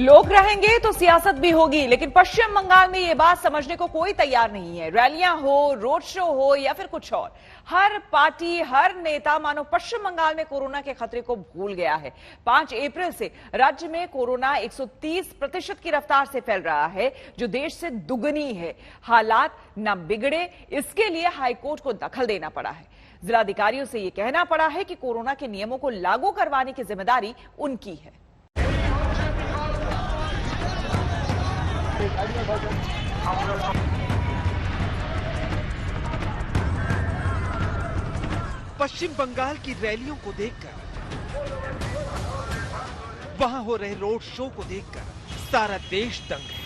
लोग रहेंगे तो सियासत भी होगी, लेकिन पश्चिम बंगाल में यह बात समझने को कोई तैयार नहीं है। रैलियां हो, रोड शो हो या फिर कुछ और, हर पार्टी, हर नेता मानो पश्चिम बंगाल में कोरोना के खतरे को भूल गया है। 5 अप्रैल से राज्य में कोरोना 130% की रफ्तार से फैल रहा है, जो देश से दुगनी है। हालात न बिगड़े, इसके लिए हाईकोर्ट को दखल देना पड़ा है। जिलाधिकारियों से यह कहना पड़ा है कि कोरोना के नियमों को लागू करवाने की जिम्मेदारी उनकी है। पश्चिम बंगाल की रैलियों को देखकर, वहां हो रहे रोड शो को देखकर सारा देश दंग है।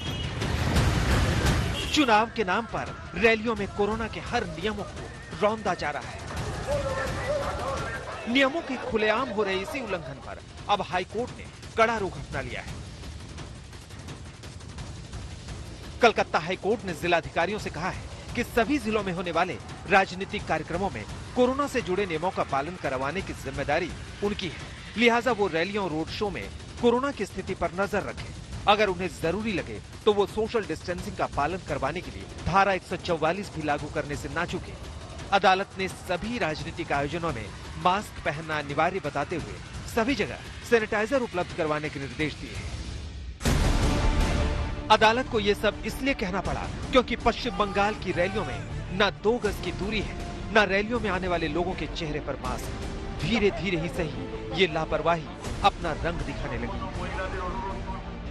चुनाव के नाम पर रैलियों में कोरोना के हर नियमों को रौंदा जा रहा है। नियमों के खुलेआम हो रहे इसी उल्लंघन पर अब हाईकोर्ट ने कड़ा रुख अपना लिया है। कलकत्ता हाईकोर्ट ने जिलाधिकारियों से कहा है कि सभी जिलों में होने वाले राजनीतिक कार्यक्रमों में कोरोना से जुड़े नियमों का पालन करवाने की जिम्मेदारी उनकी है। लिहाजा वो रैलियों, रोड शो में कोरोना की स्थिति पर नजर रखें। अगर उन्हें जरूरी लगे तो वो सोशल डिस्टेंसिंग का पालन करवाने के लिए धारा 144 भी लागू करने से ना चूके। अदालत ने सभी राजनीतिक आयोजनों में मास्क पहनना अनिवार्य बताते हुए सभी जगह सैनिटाइजर उपलब्ध करवाने के निर्देश दिए हैं। अदालत को यह सब इसलिए कहना पड़ा क्योंकि पश्चिम बंगाल की रैलियों में न 2 गज की दूरी है, न रैलियों में आने वाले लोगों के चेहरे पर मास्क। धीरे धीरे ही सही ये लापरवाही अपना रंग दिखाने लगी।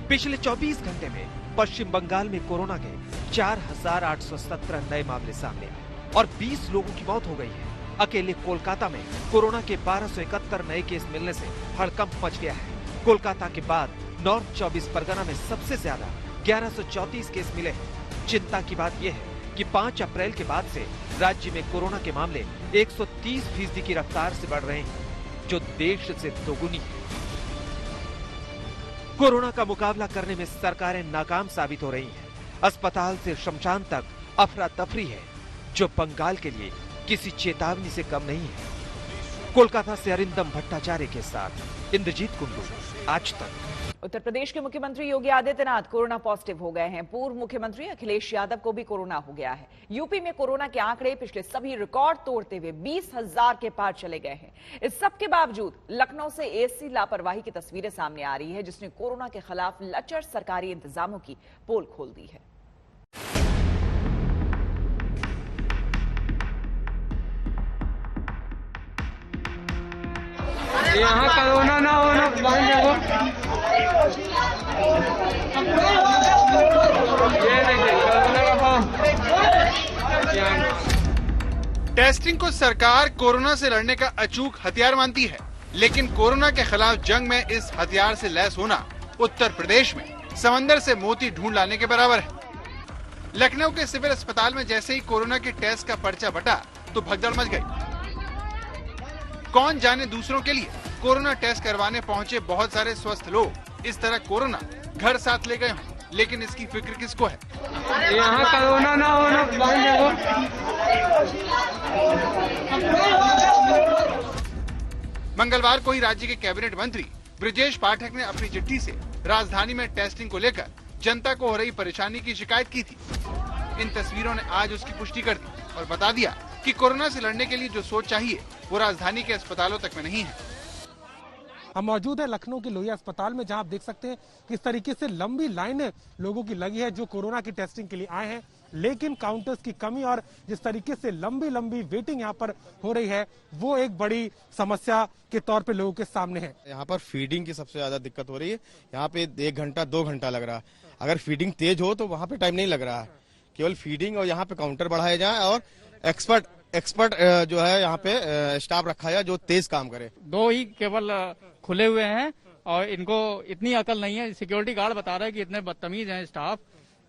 पिछले 24 घंटे में पश्चिम बंगाल में कोरोना के 4,817 नए मामले सामने आए और 20 लोगों की मौत हो गई है। अकेले कोलकाता में कोरोना के 1271 नए केस मिलने से हड़कंप मच गया है। कोलकाता के बाद नॉर्थ 24 परगना में सबसे ज्यादा 1134 केस मिले हैं। चिंता की बात यह है कि 5 अप्रैल के बाद से राज्य में कोरोना के मामले 130% की रफ्तार से बढ़ रहे हैं, जो देश से दोगुनी है। कोरोना का मुकाबला करने में सरकारें नाकाम साबित हो रही हैं। अस्पताल से शमशान तक अफरा तफरी है, जो बंगाल के लिए किसी चेतावनी से कम नहीं है। कोलकाता से अरिंदम भट्टाचार्य के साथ इंद्रजीत कुंडू, आज तक। उत्तर प्रदेश के मुख्यमंत्री योगी आदित्यनाथ कोरोना पॉजिटिव हो गए हैं। पूर्व मुख्यमंत्री अखिलेश यादव को भी कोरोना हो गया है। यूपी में कोरोना के आंकड़े पिछले सभी रिकॉर्ड तोड़ते हुए 20,000 के पार चले गए हैं। इस सब के बावजूद लखनऊ से ऐसी लापरवाही की तस्वीरें सामने आ रही है, जिसने कोरोना के खिलाफ लचर सरकारी इंतजामों की पोल खोल दी है। यहाँ कोरोना ना होना टेस्टिंग को सरकार कोरोना से लड़ने का अचूक हथियार मानती है, लेकिन कोरोना के खिलाफ जंग में इस हथियार से लैस होना उत्तर प्रदेश में समंदर से मोती ढूंढ लाने के बराबर है। लखनऊ के सिविल अस्पताल में जैसे ही कोरोना के टेस्ट का पर्चा बटा तो भगदड़ मच गई। कौन जाने दूसरों के लिए कोरोना टेस्ट करवाने पहुंचे बहुत सारे स्वस्थ लोग इस तरह कोरोना घर साथ ले गए हों, लेकिन इसकी फिक्र किसको है? यहाँ कोरोना ना होना मंगलवार को ही राज्य के कैबिनेट मंत्री ब्रिजेश पाठक ने अपनी चिट्ठी से राजधानी में टेस्टिंग को लेकर जनता को हो रही परेशानी की शिकायत की थी। इन तस्वीरों ने आज उसकी पुष्टि कर दी और बता दिया कि कोरोना से लड़ने के लिए जो सोच चाहिए वो राजधानी के अस्पतालों तक में नहीं है। हम मौजूद है लखनऊ के लोहिया अस्पताल में, जहां आप देख सकते हैं किस तरीके से लंबी लाइन लोगों की लगी है जो कोरोना की टेस्टिंग के लिए आए हैं, लेकिन काउंटर्स की कमी और जिस तरीके से लंबी वेटिंग यहां पर हो रही है, वो एक बड़ी समस्या के तौर पे लोगों के सामने है। यहाँ पर फीडिंग की सबसे ज्यादा दिक्कत हो रही है। यहाँ पे 1 घंटा 2 घंटा लग रहा है। अगर फीडिंग तेज हो तो वहाँ पे टाइम नहीं लग रहा है। केवल फीडिंग और यहाँ पे काउंटर बढ़ाए जाए और एक्सपर्ट जो है यहाँ पे स्टाफ रखा जाए जो तेज काम करे। 2 ही केवल खुले हुए हैं और इनको इतनी अकल नहीं है। सिक्योरिटी गार्ड बता रहा है कि इतने बदतमीज हैं स्टाफ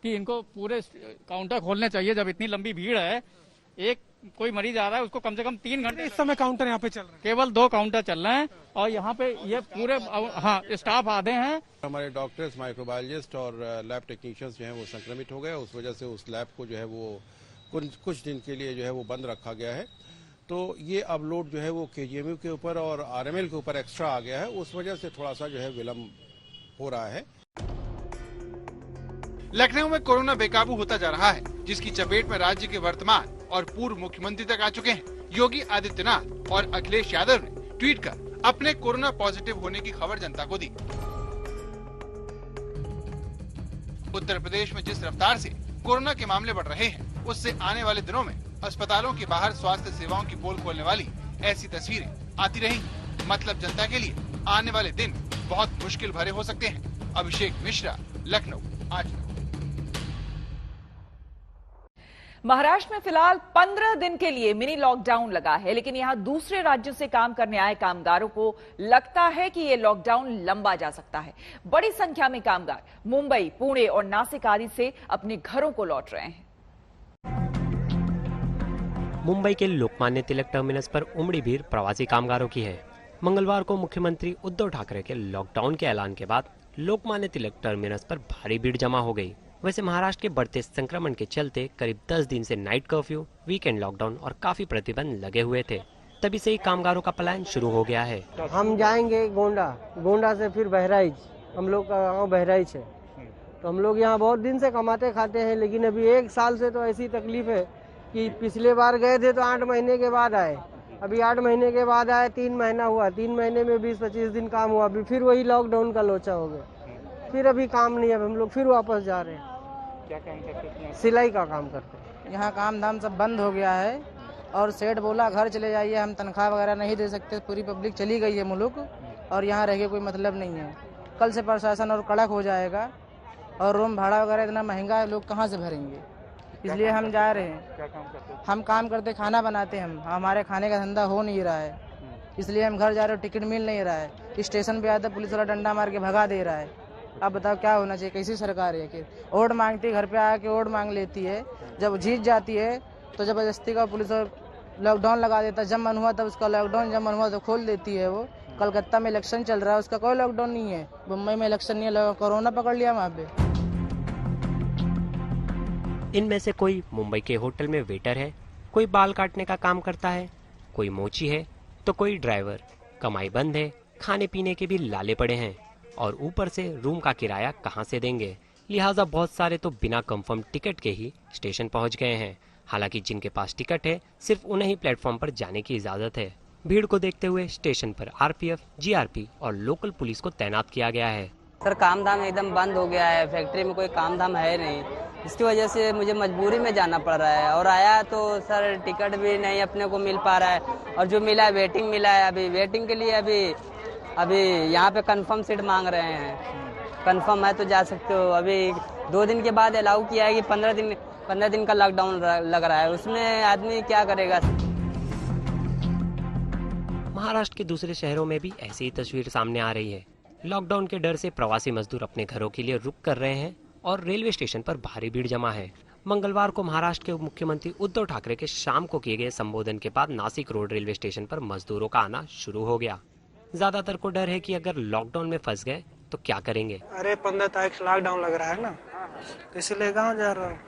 कि इनको पूरे काउंटर खोलने चाहिए। जब इतनी लंबी भीड़ है, एक कोई मरीज आ रहा है उसको कम से कम 3 घंटे। इस समय काउंटर यहाँ पे चल रहे हैं, केवल 2 काउंटर चल रहे हैं और यहाँ पे ये पूरे स्टाफ आधे हैं। हमारे डॉक्टर्स, माइक्रोबायोलॉजिस्ट और लैब टेक्नीशियंस जो है वो संक्रमित हो गए। उस वजह से उस लैब को जो है वो कुछ दिन के लिए जो है वो बंद रखा गया है। तो ये अब लोड जो है वो केजीएमयू के ऊपर और आरएमएल के ऊपर एक्स्ट्रा आ गया है। उस वजह से थोड़ा सा जो है विलम्ब हो रहा है। लखनऊ में कोरोना बेकाबू होता जा रहा है, जिसकी चपेट में राज्य के वर्तमान और पूर्व मुख्यमंत्री तक आ चुके हैं। योगी आदित्यनाथ और अखिलेश यादव ने ट्वीट कर अपने कोरोना पॉजिटिव होने की खबर जनता को दी। उत्तर प्रदेश में जिस रफ्तार से कोरोना के मामले बढ़ रहे हैं, उससे आने वाले दिनों में अस्पतालों के बाहर स्वास्थ्य सेवाओं की पोल खोलने वाली ऐसी तस्वीरें आती रहेंगी। मतलब जनता के लिए आने वाले दिन बहुत मुश्किल भरे हो सकते हैं। अभिषेक मिश्रा, लखनऊ, आज। महाराष्ट्र में फिलहाल 15 दिन के लिए मिनी लॉकडाउन लगा है, लेकिन यहां दूसरे राज्यों से काम करने आए कामगारों को लगता है कि ये लॉकडाउन लंबा जा सकता है। बड़ी संख्या में कामगार मुंबई, पुणे और नासिक आदि से अपने घरों को लौट रहे हैं। मुंबई के लोकमान्य तिलक टर्मिनस पर उमड़ी भीड़ प्रवासी कामगारों की है। मंगलवार को मुख्यमंत्री उद्धव ठाकरे के लॉकडाउन के ऐलान के बाद लोकमान्य तिलक टर्मिनस पर भारी भीड़ जमा हो गई। वैसे महाराष्ट्र के बढ़ते संक्रमण के चलते करीब 10 दिन से नाइट कर्फ्यू, वीकेंड लॉकडाउन और काफी प्रतिबंध लगे हुए थे। तभी से ही कामगारों का पलायन शुरू हो गया है। हम जाएंगे गोंडा से फिर बहराइच, हम लोग का गाँव बहराइच है, तो हम लोग यहाँ बहुत दिन से कमाते खाते हैं, लेकिन अभी 1 साल से तो ऐसी तकलीफ है कि पिछले बार गए थे तो 8 महीने के बाद आए, अभी 8 महीने के बाद आए, 3 महीना हुआ, 3 महीने में 20-25 दिन काम हुआ, अभी फिर वही लॉकडाउन का लोचा हो गया, फिर अभी काम नहीं है, हम लोग फिर वापस जा रहे हैं। क्या काम करते हैं? सिलाई का काम करते हैं। यहाँ काम धाम सब बंद हो गया है और सेठ बोला घर चले जाइए, हम तनख्वाह वगैरह नहीं दे सकते, पूरी पब्लिक चली गई है मुल्क और यहाँ रह के कोई मतलब नहीं है। कल से प्रशासन और कड़क हो जाएगा और रूम भाड़ा वगैरह इतना महंगा है, लोग कहाँ से भरेंगे, इसलिए हम जा रहे हैं। क्या काम करते हैं? हम काम करते खाना बनाते हैं, हमारे खाने का धंधा हो नहीं रहा है, इसलिए हम घर जा रहे हो, टिकट मिल नहीं रहा है। स्टेशन पे आता पुलिस वाला डंडा मार के भगा दे रहा है। आप बताओ क्या होना चाहिए, कैसी सरकार है कि वोट मांगती है, घर पे आके वोट मांग लेती है, जब जीत जाती है तो जबरदस्ती का पुलिस लॉकडाउन लगा देता है। जब मन हुआ तब उसका लॉकडाउन, जब मन हुआ तो खोल देती है। वो कलकत्ता में इलेक्शन चल रहा है, उसका कोई लॉकडाउन नहीं है। मुंबई में इलेक्शन नहीं है, कोरोना पकड़ लिया वहाँ पे। इनमें से कोई मुंबई के होटल में वेटर है, कोई बाल काटने का काम करता है, कोई मोची है तो कोई ड्राइवर। कमाई बंद है, खाने पीने के भी लाले पड़े हैं और ऊपर से रूम का किराया कहां से देंगे। लिहाजा बहुत सारे तो बिना कंफर्म टिकट के ही स्टेशन पहुंच गए हैं। हालांकि जिनके पास टिकट है, सिर्फ उन्हें ही प्लेटफॉर्म पर जाने की इजाजत है। भीड़ को देखते हुए स्टेशन पर आरपीएफ, जीआरपी और लोकल पुलिस को तैनात किया गया है। सर काम धाम एकदम बंद हो गया है, फैक्ट्री में कोई काम धाम है नहीं, इसकी वजह से मुझे मजबूरी में जाना पड़ रहा है। और आया तो सर टिकट भी नहीं अपने को मिल पा रहा है, और जो मिला है वेटिंग मिला है। अभी वेटिंग के लिए अभी यहाँ पे कंफर्म सीट मांग रहे हैं। कंफर्म है तो जा सकते हो। अभी 2 दिन के बाद अलाउ किया है कि 15 दिन का लॉकडाउन लग रहा है, उसमें आदमी क्या करेगा। महाराष्ट्र के दूसरे शहरों में भी ऐसी ही तस्वीर सामने आ रही है। लॉकडाउन के डर से प्रवासी मजदूर अपने घरों के लिए रुक कर रहे हैं और रेलवे स्टेशन पर भारी भीड़ जमा है। मंगलवार को महाराष्ट्र के उप मुख्यमंत्री उद्धव ठाकरे के शाम को किए गए संबोधन के बाद नासिक रोड रेलवे स्टेशन पर मजदूरों का आना शुरू हो गया। ज्यादातर को डर है कि अगर लॉकडाउन में फंस गए तो क्या करेंगे। अरे 15 तारीख से लॉकडाउन लग रहा है ना, तो इसलिए गाँव जा रहा हूँ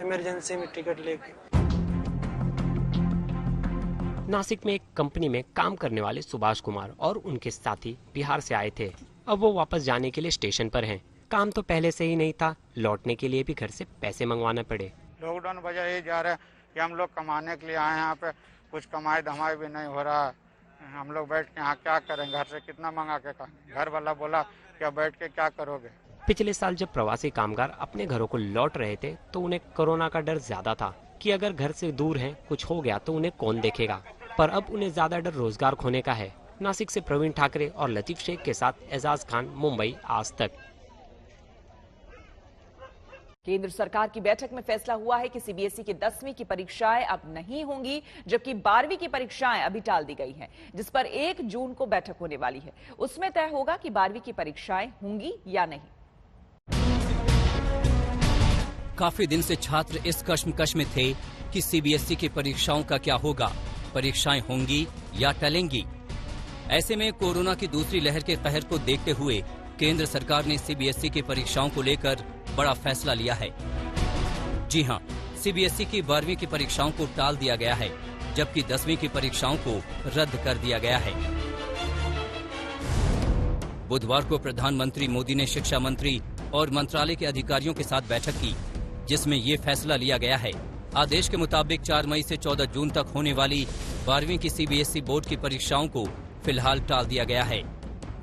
इमरजेंसी में टिकट लेके। नासिक में एक कंपनी में काम करने वाले सुभाष कुमार और उनके साथी बिहार से आए थे। अब वो वापस जाने के लिए स्टेशन पर हैं। काम तो पहले से ही नहीं था, लौटने के लिए भी घर से पैसे मंगवाना पड़े। लॉकडाउन वजह यही जा रहा है कि हम लोग कमाने के लिए आए, यहाँ पे कुछ कमाई धमाई भी नहीं हो रहा। हम लोग बैठ के यहाँ क्या करें, घर से कितना मंगा के खाएं। घर वाला बोला क्या बैठ के क्या करोगे। पिछले साल जब प्रवासी कामगार अपने घरों को लौट रहे थे तो उन्हें कोरोना का डर ज्यादा था कि अगर घर से दूर हैं, कुछ हो गया तो उन्हें कौन देखेगा। पर अब उन्हें ज्यादा डर रोजगार खोने का है। नासिक से प्रवीण ठाकरे और लतीफ शेख के साथ एजाज खान, मुंबई, आज तक। केंद्र सरकार की बैठक में फैसला हुआ है कि सीबीएसई की 10वीं की परीक्षाएं अब नहीं होंगी, जबकि 12वीं की परीक्षाएं अभी टाल दी गई हैं, जिस पर 1 जून को बैठक होने वाली है। उसमें तय होगा कि 12वीं की परीक्षाएं होंगी या नहीं। काफी दिन से छात्र इस कश्मकश में थे कि सीबीएसई की परीक्षाओं का क्या होगा, परीक्षाएं होंगी या टलेंगी। ऐसे में कोरोना की दूसरी लहर के कहर को देखते हुए केंद्र सरकार ने सीबीएसई की परीक्षाओं को लेकर बड़ा फैसला लिया है। जी हां, सीबीएसई की 12वीं की परीक्षाओं को टाल दिया गया है, जबकि 10वीं की परीक्षाओं को रद्द कर दिया गया है। बुधवार को प्रधानमंत्री मोदी ने शिक्षा मंत्री और मंत्रालय के अधिकारियों के साथ बैठक की, जिसमें ये फैसला लिया गया है। आदेश के मुताबिक 4 मई से 14 जून तक होने वाली 12वीं की CBSE बोर्ड की परीक्षाओं को फिलहाल टाल दिया गया है।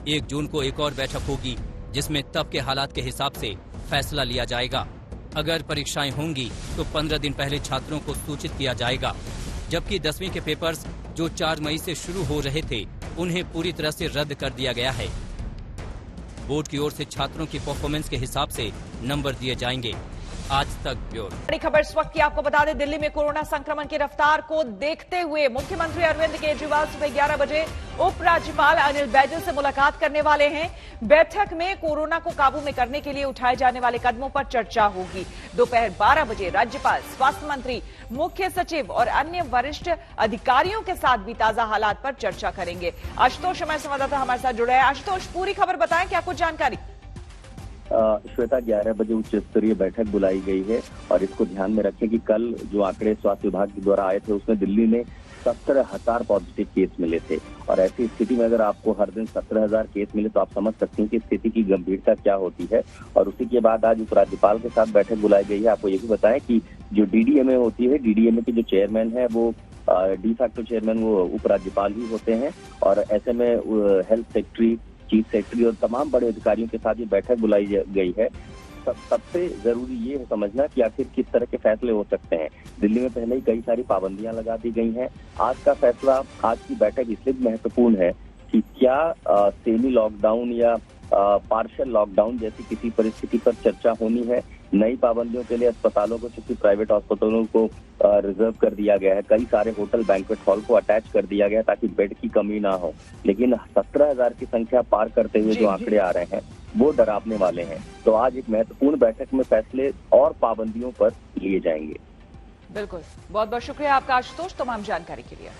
1 जून को एक और बैठक होगी, जिसमें तब के हालात के हिसाब से फैसला लिया जाएगा। अगर परीक्षाएं होंगी तो 15 दिन पहले छात्रों को सूचित किया जाएगा, जबकि 10वीं के पेपर्स जो 4 मई से शुरू हो रहे थे उन्हें पूरी तरह से रद्द कर दिया गया है। बोर्ड की ओर से छात्रों की परफॉर्मेंस के हिसाब से नंबर दिए जाएंगे। आज तक ब्यूरो। बड़ी खबर इस वक्त की आपको बता दें, दिल्ली में कोरोना संक्रमण की रफ्तार को देखते हुए मुख्यमंत्री अरविंद केजरीवाल सुबह 11 बजे उपराज्यपाल अनिल बैजल से मुलाकात करने वाले हैं। बैठक में कोरोना को काबू में करने के लिए उठाए जाने वाले कदमों पर चर्चा होगी। दोपहर 12 बजे राज्यपाल, स्वास्थ्य मंत्री, मुख्य सचिव और अन्य वरिष्ठ अधिकारियों के साथ भी ताजा हालात पर चर्चा करेंगे। आशुतोष हमारे संवाददाता हमारे साथ जुड़े हैं। आशुतोष, पूरी खबर बताएं, क्या कुछ जानकारी? श्वेता, 11 बजे उच्च स्तरीय बैठक बुलाई गई है और इसको ध्यान में रखें कि कल जो आंकड़े स्वास्थ्य विभाग के द्वारा आए थे उसमें दिल्ली में 17,000 पॉजिटिव केस मिले थे और ऐसी स्थिति में अगर आपको हर दिन 17,000 केस मिले तो आप समझ सकते हैं कि स्थिति की गंभीरता क्या होती है। और उसी के बाद आज उपराज्यपाल के साथ बैठक बुलाई गई है। आपको ये भी बताएं कि जो DDMA होती है, DDMA के जो चेयरमैन है वो डी फैक्टो चेयरमैन वो उपराज्यपाल ही होते हैं और ऐसे में हेल्थ सेक्रेटरी, चीफ सेक्रेटरी और तमाम बड़े अधिकारियों के साथ ये बैठक बुलाई गई है। सबसे जरूरी ये है समझना कि आखिर किस तरह के फैसले हो सकते हैं। दिल्ली में पहले ही कई सारी पाबंदियां लगा दी गई हैं। आज का फैसला, आज की बैठक इसलिए महत्वपूर्ण है कि क्या सेमी लॉकडाउन या पार्शियल लॉकडाउन जैसी किसी परिस्थिति पर चर्चा होनी है। नई पाबंदियों के लिए अस्पतालों को, चूंकि प्राइवेट अस्पतालों को रिजर्व कर दिया गया है, कई सारे होटल, बैंक्वेट हॉल को अटैच कर दिया गया ताकि बेड की कमी ना हो। लेकिन 17,000 की संख्या पार करते हुए जो आंकड़े आ रहे हैं वो डरावने वाले हैं। तो आज एक महत्वपूर्ण बैठक में फैसले और पाबंदियों पर लिए जाएंगे। बिल्कुल, बहुत बहुत शुक्रिया आपका आशुतोष तमाम जानकारी के लिए।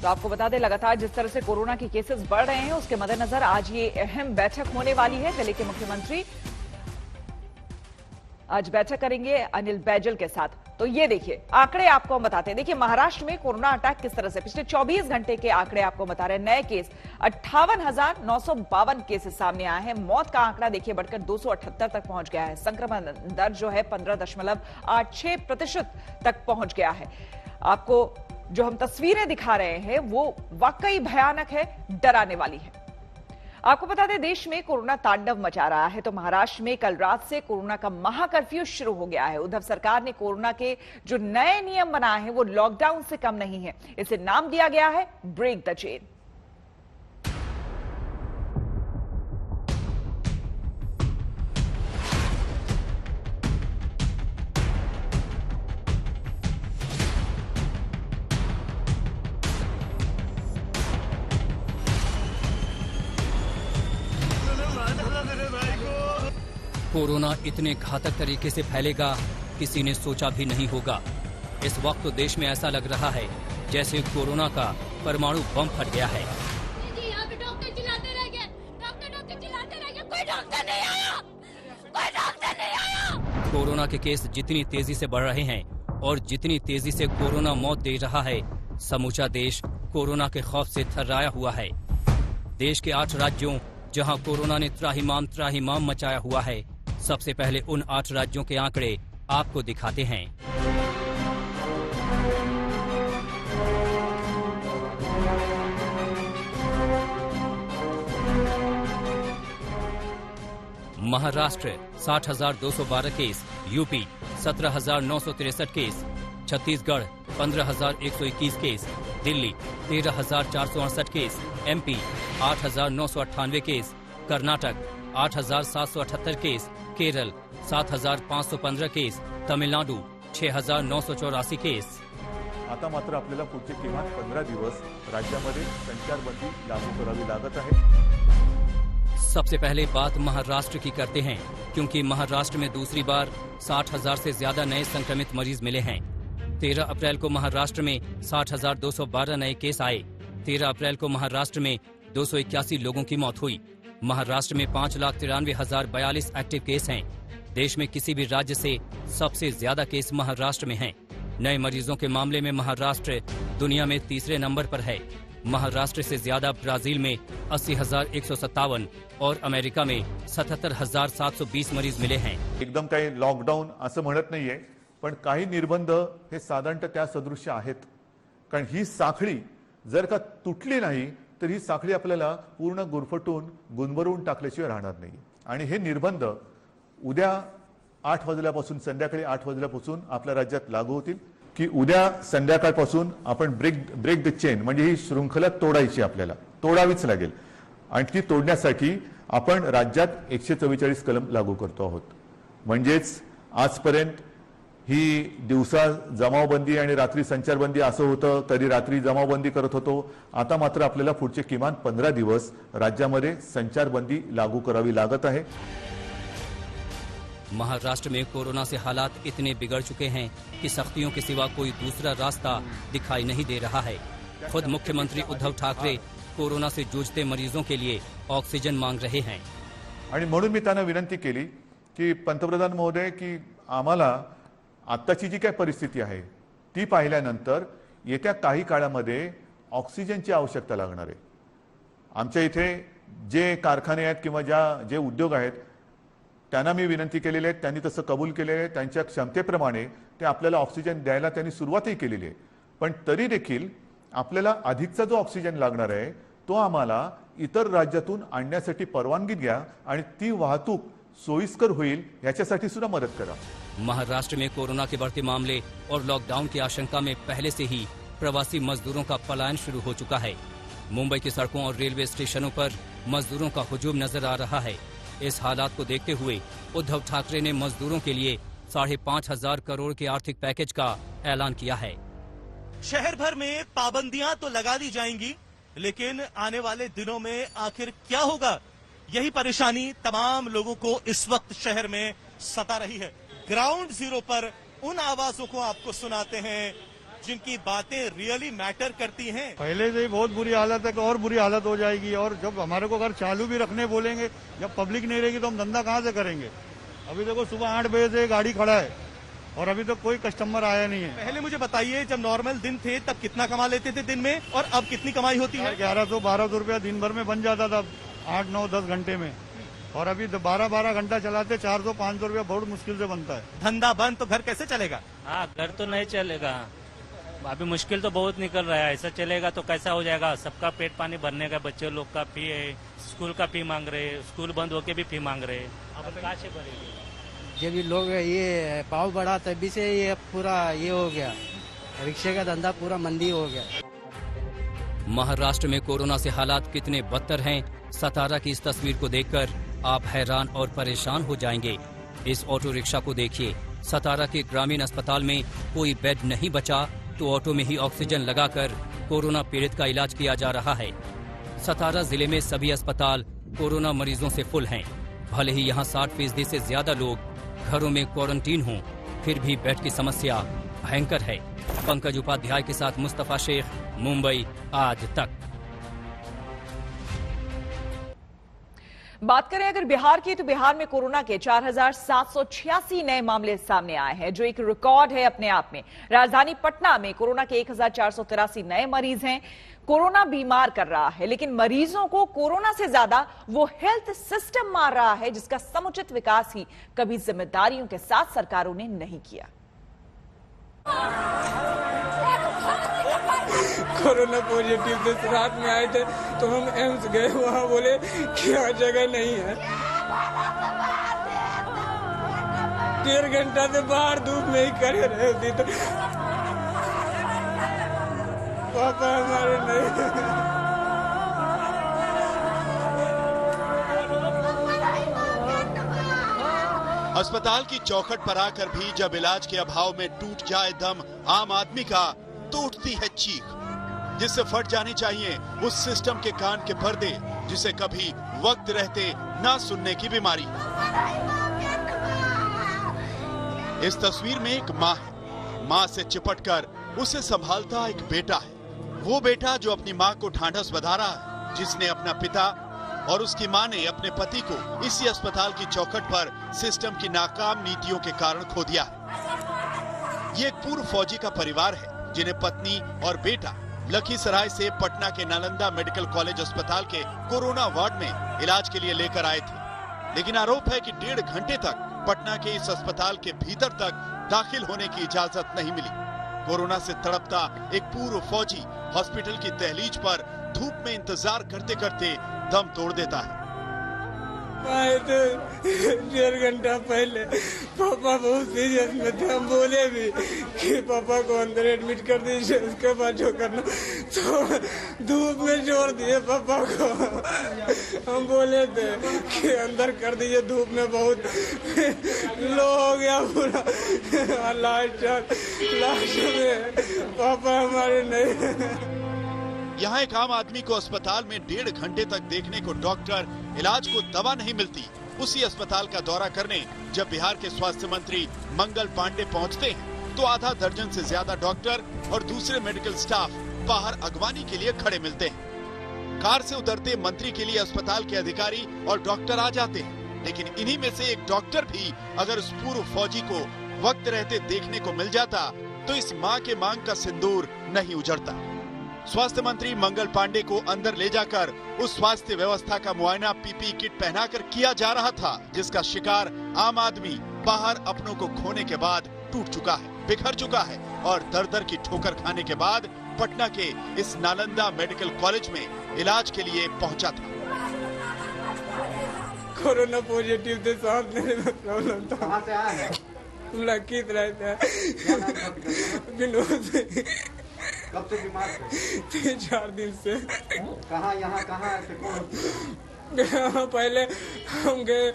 तो आपको बता दें, लगातार जिस तरह से कोरोना के केसेस बढ़ रहे हैं उसके मद्देनजर आज ये अहम बैठक होने वाली है। दिल्ली के मुख्यमंत्री आज बैठक करेंगे अनिल बैजल के साथ। तो ये देखिए आंकड़े आपको हम बताते हैं। देखिए महाराष्ट्र में कोरोना अटैक किस तरह से पिछले 24 घंटे के आंकड़े आपको बता रहे हैं। नए केस 58,952 केसेस सामने आए हैं। मौत का आंकड़ा देखिए बढ़कर 278 तक पहुंच गया है। संक्रमण दर जो है 15.86% तक पहुंच गया है। आपको जो हम तस्वीरें दिखा रहे हैं वो वाकई भयानक है, डराने वाली है। आपको बता दें, देश में कोरोना तांडव मचा रहा है। तो महाराष्ट्र में कल रात से कोरोना का महाकर्फ्यू शुरू हो गया है। उद्धव सरकार ने कोरोना के जो नए नियम बनाए हैं वो लॉकडाउन से कम नहीं है। इसे नाम दिया गया है ब्रेक द चेन। कोरोना इतने घातक तरीके से फैलेगा किसी ने सोचा भी नहीं होगा। इस वक्त तो देश में ऐसा लग रहा है जैसे कोरोना का परमाणु बम फट गया है। यहाँ पे डॉक्टर चिल्लाते रह गए, डॉक्टर चिल्लाते रह गए, कोई डॉक्टर नहीं आया, कोई डॉक्टर नहीं आया। कोरोना के केस जितनी तेजी से बढ़ रहे हैं और जितनी तेजी से कोरोना मौत दे रहा है, समूचा देश कोरोना के खौफ से थर्राया हुआ है। देश के 8 राज्यों जहां कोरोना ने त्राहिमाम मचाया हुआ है, सबसे पहले उन 8 राज्यों के आंकड़े आपको दिखाते हैं। Maharashtra 60,212 case, UP 17,963 case, Chhattisgarh 15,121 case, Delhi 13,468 case, MP 8,998 case, Karnataka 8,778 case, Kerala 7,515 case, Tamil Nadu 6,984 case. आता मात्र आपल्याला पुढचे किमान 15 दिवस राज्यामध्ये संचारबंदी लागू करावी लागत आहे। सबसे पहले बात महाराष्ट्र की करते हैं, क्योंकि महाराष्ट्र में दूसरी बार 60,000 से ज्यादा नए संक्रमित मरीज मिले हैं। 13 अप्रैल को महाराष्ट्र में 60,212 नए केस आए। 13 अप्रैल को महाराष्ट्र में 281 लोगों की मौत हुई। महाराष्ट्र में 5,93,042 एक्टिव केस हैं। देश में किसी भी राज्य से सबसे ज्यादा केस महाराष्ट्र में हैं। नए मरीजों के मामले में महाराष्ट्र दुनिया में तीसरे नंबर पर है। महाराष्ट्र से ज्यादा ब्राजील में 80,157 और अमेरिका में 77,720 मरीज मिले हैं। एकदम काही लॉकडाऊन असं म्हणत नाहीये, पण काही निर्बंध हे साधारणतः त्या सदृश्य आहेत. कारण ही साखळी जर का तुटली नाही तर ही साखळी आपल्याला पूर्ण गुरफटून गुंबरून टाकल्याशिवाय राहणार नाही. आणि हे निर्बंध उद्या 8 वाजल्यापासून संध्याकाळी 8 वाजल्यापासून आपल्या राज्यात लागू होतील की उद्या संध्याकाळपासून आपण ब्रेक द चेन म्हणजे ही शृंखला तोडायची, आपल्याला तोडावीच लागेल. आणि ती तोडण्यासाठी आपण राज्यात 144 कलम लागू करतो आहोत. म्हणजेच आजपर्यंत ही दिवसा जमावबंदी आणि रात्री संचारबंदी असं होतं, कधी रात्री जमावबंदी करत होतो. आता मात्र आपल्याला पुढचे किमान 15 दिवस राज्यामध्ये संचारबंदी लागू करावी लागत आहे. महाराष्ट्र में कोरोना से हालात इतने बिगड़ चुके हैं कि सख्तियों के सिवा कोई दूसरा रास्ता दिखाई नहीं दे रहा है। खुद मुख्यमंत्री उद्धव ठाकरे कोरोना से जूझते मरीजों के लिए ऑक्सीजन मांग रहे हैं। आणि म्हणून मी त्यांना विनंती केली की पंतप्रधान महोदय की आम्हाला आत्ताची जी काय परिस्थिती आहे ती पाहिल्यानंतर येत्या काही काळामध्ये ऑक्सिजनची आवश्यकता लागणार आहे. आमच्या इथे जे कारखाने आहेत किंवा जे उद्योग आहेत त्यांना मी विनंती केलेली आहे, त्यांनी तसं कबूल केलेलं आहे. त्यांच्या क्षमतेप्रमाणे ते आपल्याला ऑक्सिजन द्यायला त्यांनी सुरुवातही केलेली आहे. पण तरी देखील आपल्याला अधिकचा जो ऑक्सिजन लागणार आहे तो आम्हाला इतर राज्यातून आणण्यासाठी परवानगी द्या आणि ती वाहतूक सोयीस्कर होईल याच्यासाठी सुद्धा मदत करा. महाराष्ट्र में कोरोना के बढ़ते मामले और लॉकडाउन की आशंका में पहले से ही प्रवासी मजदूरों का पलायन शुरू हो चुका है। मुंबई की सड़कों और रेलवे स्टेशनों पर मजदूरों का हुजूम नजर आ रहा है। इस हालात को देखते हुए उद्धव ठाकरे ने मजदूरों के लिए 5,500 करोड़ के आर्थिक पैकेज का ऐलान किया है। शहर भर में पाबंदियां तो लगा दी जाएंगी, लेकिन आने वाले दिनों में आखिर क्या होगा, यही परेशानी तमाम लोगों को इस वक्त शहर में सता रही है। ग्राउंड जीरो पर उन आवाजों को आपको सुनाते हैं जिनकी बातें रियली मैटर करती हैं। पहले से ही बहुत बुरी हालत है, और बुरी हालत हो जाएगी। और जब हमारे को अगर चालू भी रखने बोलेंगे, जब पब्लिक नहीं रहेगी तो हम धंधा कहाँ से करेंगे। अभी देखो सुबह 8 बजे से गाड़ी खड़ा है और अभी तक कोई कस्टमर आया नहीं है। पहले मुझे बताइए, जब नॉर्मल दिन थे तब कितना कमा लेते थे दिन में, और अब कितनी कमाई होती है? 1100-1200 रुपया दिन भर में बन जाता था 8-9-10 घंटे में, और अभी 12-12 घंटा चलाते 400-500 रुपया बहुत मुश्किल से बनता है। धंधा बंद तो घर कैसे चलेगा? हाँ, घर तो नहीं चलेगा। अभी मुश्किल तो बहुत निकल रहा है। ऐसा चलेगा तो कैसा हो जाएगा? सबका पेट पानी भरने का, बच्चे लोग का फी है, स्कूल का फी मांग रहे, स्कूल बंद होके भी फी मांग रहे, अब कहाँ से भरेंगे? जब ये लोग ये भाव बढ़ा तभी से ये पूरा ये हो गया, रिक्शे का धंधा पूरा मंदी हो गया। महाराष्ट्र में कोरोना से हालात कितने बदतर हैं, सतारा की इस तस्वीर को देखकर आप हैरान और परेशान हो जाएंगे। इस ऑटो रिक्शा को देखिए, सतारा के ग्रामीण अस्पताल में कोई बेड नहीं बचा तो ऑटो में ही ऑक्सीजन लगाकर कोरोना पीड़ित का इलाज किया जा रहा है। सतारा जिले में सभी अस्पताल कोरोना मरीजों से फुल हैं। भले ही यहाँ 60% से ज्यादा लोग घरों में क्वारंटीन हों, फिर भी बेड की समस्या भयंकर है। पंकज उपाध्याय के साथ मुस्तफा शेख, मुंबई आज तक। बात करें अगर बिहार की, तो बिहार में कोरोना के 4,786 नए मामले सामने आए हैं, जो एक रिकॉर्ड है अपने आप में। राजधानी पटना में कोरोना के 1,483 नए मरीज हैं। कोरोना बीमार कर रहा है, लेकिन मरीजों को कोरोना से ज्यादा वो हेल्थ सिस्टम मार रहा है, जिसका समुचित विकास ही कभी जिम्मेदारियों के साथ सरकारों ने नहीं किया। कोरोना पॉजिटिव थे, रात में आए थे तो हम एम्स गए, वहाँ बोले कि यहाँ जगह नहीं है। 1.5 घंटा से बाहर धूप में ही खड़े रहे थे, तो पापा हमारे नहीं। अस्पताल की चौखट पर आकर भी जब इलाज के अभाव में टूट जाए दम आम आदमी का, तो उठती है चीख, जिससे फट जानी चाहिए उस सिस्टम के कान के पर्दे, जिसे कभी वक्त रहते ना सुनने की बीमारी। इस तस्वीर में एक माँ है, माँ से चिपटकर उसे संभालता एक बेटा है। वो बेटा जो अपनी माँ को ढांढस बंधा रहा है, जिसने अपना पिता और उसकी माँ ने अपने पति को इसी अस्पताल की चौखट पर सिस्टम की नाकाम नीतियों के कारण खो दिया। ये एक पूर्व फौजी का परिवार है जिन्हें पत्नी और बेटा लखीसराय से पटना के नालंदा मेडिकल कॉलेज अस्पताल के कोरोना वार्ड में इलाज के लिए लेकर आए थे। लेकिन आरोप है कि 1.5 घंटे तक पटना के इस अस्पताल के भीतर तक दाखिल होने की इजाजत नहीं मिली। कोरोना से तड़पता एक पूर्व फौजी हॉस्पिटल की दहलीज पर धूप में इंतजार करते करते दम तोड़ देता है। आए तो 1.5 घंटा पहले पापा बहुत सीरियस में थे। हम बोले भी कि पापा को अंदर एडमिट कर दीजिए, उसके बाद जो करना, तो धूप में छोड़ दिए पापा को। हम बोले थे कि अंदर कर दीजिए, धूप में बहुत लो हो गया पूरा। लास्ट में पापा हमारे नहीं। यहाँ एक आम आदमी को अस्पताल में 1.5 घंटे तक देखने को डॉक्टर, इलाज को दवा नहीं मिलती। उसी अस्पताल का दौरा करने जब बिहार के स्वास्थ्य मंत्री मंगल पांडे पहुँचते हैं तो आधा दर्जन से ज्यादा डॉक्टर और दूसरे मेडिकल स्टाफ बाहर अगवानी के लिए खड़े मिलते हैं। कार से उतरते मंत्री के लिए अस्पताल के अधिकारी और डॉक्टर आ जाते हैं, लेकिन इन्हीं में से एक डॉक्टर भी अगर उस पूर्व फौजी को वक्त रहते देखने को मिल जाता तो इस माँ के मांग का सिंदूर नहीं उजड़ता। स्वास्थ्य मंत्री मंगल पांडे को अंदर ले जाकर उस स्वास्थ्य व्यवस्था का मुआयना पीपीई किट पहनाकर किया जा रहा था, जिसका शिकार आम आदमी बाहर अपनों को खोने के बाद टूट चुका है, बिखर चुका है और दर दर की ठोकर खाने के बाद पटना के इस नालंदा मेडिकल कॉलेज में इलाज के लिए पहुंचा था। कोरोना पॉजिटिव थे, साथ मेरे में प्रॉब्लम था। कहाँ से आए हैं? लखीसराय से। विनोद। कब से बीमार थे? 3-4 दिन से। कहाँ यहाँ कहाँ आए थे? कौन? पहले हम गए,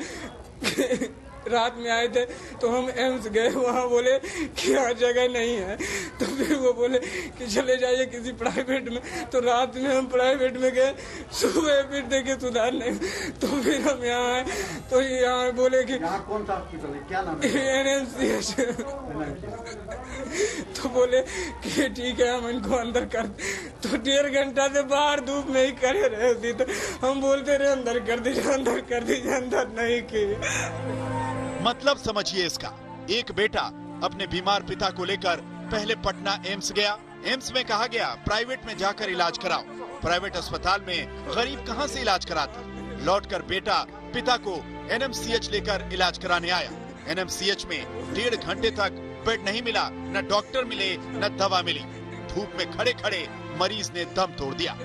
रात में आए थे तो हम एम्स गए, वहाँ बोले कि यहाँ जगह नहीं है, तो फिर वो बोले कि चले जाइए किसी प्राइवेट में। तो रात में हम प्राइवेट में गए, सुबह फिर देखे सुधार नहीं, तो फिर हम यहाँ आए तो यहाँ बोले कि यहाँ कौन सा हॉस्पिटल है, क्या नाम है? NMCH। तो बोले कि ठीक है हम इनको अंदर कर। तो 1.5 घंटा से बाहर धूप में ही खड़े रहे थी, तो हम बोलते रहे अंदर कर दीजिए, अंदर कर दीजिए, अंदर नहीं किए। मतलब समझिए इसका, एक बेटा अपने बीमार पिता को लेकर पहले पटना एम्स गया, एम्स में कहा गया प्राइवेट में जाकर इलाज कराओ। प्राइवेट अस्पताल में गरीब कहां से इलाज कराता। लौटकर बेटा पिता को NMCH लेकर इलाज कराने आया। NMCH में 1.5 घंटे तक बेड नहीं मिला, न डॉक्टर मिले न दवा मिली। धूप में खड़े खड़े मरीज ने दम तोड़ दिया।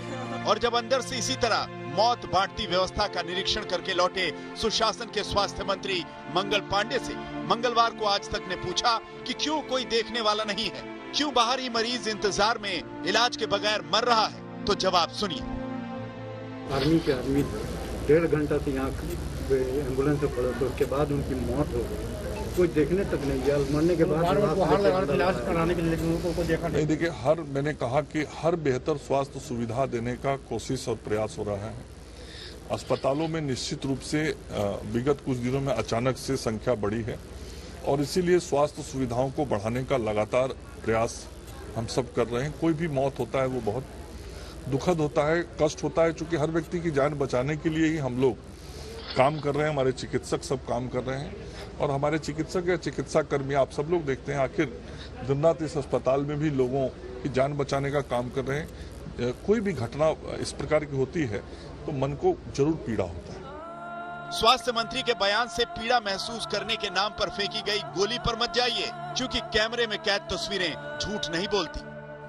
और जब अंदर से इसी तरह मौत बांटती व्यवस्था का निरीक्षण करके लौटे सुशासन के स्वास्थ्य मंत्री मंगल पांडे से मंगलवार को आज तक ने पूछा कि क्यों कोई देखने वाला नहीं है, क्यों बाहर ही मरीज इंतजार में इलाज के बगैर मर रहा है, तो जवाब सुनिए। आर्मी के आदमी 1.5 घंटा से यहाँ एम्बुलेंस से पड़े, तो उसके बाद उनकी मौत हो गई, कोई देखने तक नहीं गया। मरने के बाद इलाज कराने के लिए लोगों को देखा नहीं। देखिए, मैंने कहा कि हर बेहतर स्वास्थ्य सुविधा देने का कोशिश और प्रयास हो रहा है। अस्पतालों में निश्चित रूप से विगत कुछ दिनों में अचानक से संख्या बढ़ी है और इसीलिए स्वास्थ्य सुविधाओं को बढ़ाने का लगातार प्रयास हम सब कर रहे हैं। कोई भी मौत होता है वो बहुत दुखद होता है, कष्ट होता है, चूंकि हर व्यक्ति की जान बचाने के लिए ही हम लोग काम कर रहे हैं, हमारे चिकित्सक सब काम कर रहे हैं और हमारे चिकित्सक या चिकित्सा कर्मी आप सब लोग देखते हैं आखिर दिन रात इस अस्पताल में भी लोगों की जान बचाने का काम कर रहे हैं। कोई भी घटना इस प्रकार की होती है तो मन को जरूर पीड़ा होता है। स्वास्थ्य मंत्री के बयान से पीड़ा महसूस करने के नाम पर फेंकी गई गोली पर मत जाइए, क्योंकि कैमरे में कैद तस्वीरें झूठ नहीं बोलती।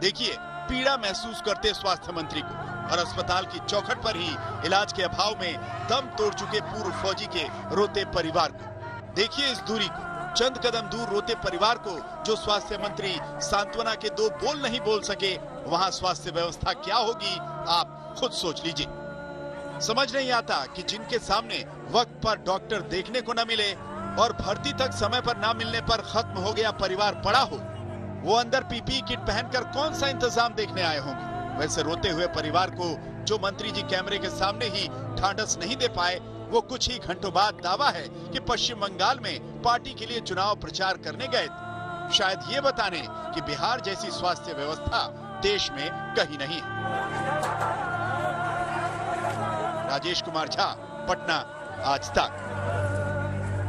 देखिए पीड़ा महसूस करते स्वास्थ्य मंत्री को और अस्पताल की चौखट पर ही इलाज के अभाव में दम तोड़ चुके पूर्व फौजी के रोते परिवार को। देखिए इस दूरी को, चंद कदम दूर रोते परिवार को जो स्वास्थ्य मंत्री सांत्वना के 2 बोल नहीं बोल सके, वहाँ स्वास्थ्य व्यवस्था क्या होगी आप खुद सोच लीजिए। समझ नहीं आता कि जिनके सामने वक्त पर डॉक्टर देखने को न मिले और भर्ती तक समय पर न मिलने पर खत्म हो गया परिवार पड़ा हो, वो अंदर पीपीई किट पहनकर कौन सा इंतजाम देखने आए होंगे। वैसे रोते हुए परिवार को जो मंत्री जी कैमरे के सामने ही ढांढस नहीं दे पाए, वो कुछ ही घंटों बाद दावा है कि पश्चिम बंगाल में पार्टी के लिए चुनाव प्रचार करने गए थे, शायद ये बताने कि बिहार जैसी स्वास्थ्य व्यवस्था देश में कहीं नहीं है। राजेश कुमार झा, पटना, आज तक।